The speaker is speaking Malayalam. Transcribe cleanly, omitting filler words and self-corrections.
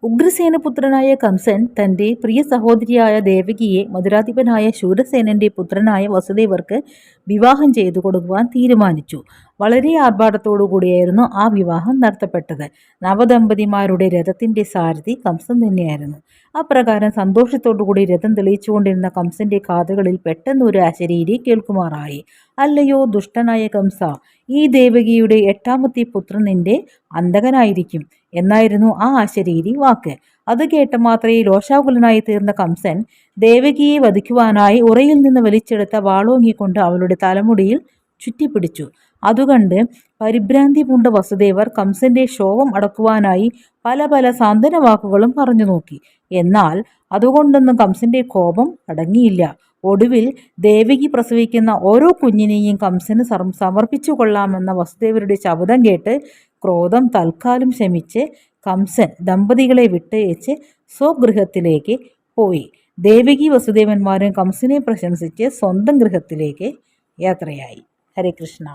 ഉഗ്രസേനപുത്രനായ കംസൻ തൻ്റെ പ്രിയ സഹോദരിയായ ദേവകിയെ മധുരാധിപനായ ശൂരസേനന്റെ പുത്രനായ വസുദേവർക്ക് വിവാഹം ചെയ്തു കൊടുക്കുവാൻ തീരുമാനിച്ചു. വളരെ ആർഭാടത്തോടുകൂടിയായിരുന്നു ആ വിവാഹം നടത്തപ്പെട്ടത്. നവദമ്പതിമാരുടെ രഥത്തിന്റെ സാരഥി കംസൻ തന്നെയായിരുന്നു. അപ്രകാരം സന്തോഷത്തോടുകൂടി രഥം തെളിയിച്ചുകൊണ്ടിരുന്ന കംസന്റെ കാതുകളിൽ പെട്ടെന്ന് ഒരു അശരീരി കേൾക്കുമാറായി. അല്ലയോ ദുഷ്ടനായ കംസ, ഈ ദേവകിയുടെ 8ാമത്തെ പുത്രൻ നിന്റെ അന്തകനായിരിക്കും എന്നായിരുന്നു ആ അശരീരി വാക്ക്. അത് കേട്ട മാത്രമേ രോഷാകുലനായി തീർന്ന കംസൻ ദേവകിയെ വധിക്കുവാനായി ഉറയിൽ നിന്ന് വലിച്ചെടുത്ത വാളോങ്ങിക്കൊണ്ട് അവളുടെ തലമുടിയിൽ ചുറ്റിപ്പിടിച്ചു. അതുകണ്ട് പരിഭ്രാന്തി പൂണ്ട വസുദേവർ കംസന്റെ ശോകം അടക്കുവാനായി പല പല സാന്ത്വന വാക്കുകളും പറഞ്ഞു നോക്കി. എന്നാൽ അതുകൊണ്ടൊന്നും കംസന്റെ കോപം അടങ്ങിയില്ല. ഒടുവിൽ ദേവകി പ്രസവിക്കുന്ന ഓരോ കുഞ്ഞിനെയും കംസന് സമർപ്പിച്ചു കൊള്ളാമെന്ന വസുദേവരുടെ ശബ്ദം കേട്ട് ക്രോധം തൽക്കാലം ശമിച്ച് കംസൻ ദമ്പതികളെ വിട്ടയച്ച് സ്വഗൃഹത്തിലേക്ക് പോയി. ദേവകി വസുദേവന്മാരും കംസനെ പ്രശംസിച്ച് സ്വന്തം ഗൃഹത്തിലേക്ക് യാത്രയായി. ഹരേ കൃഷ്ണ.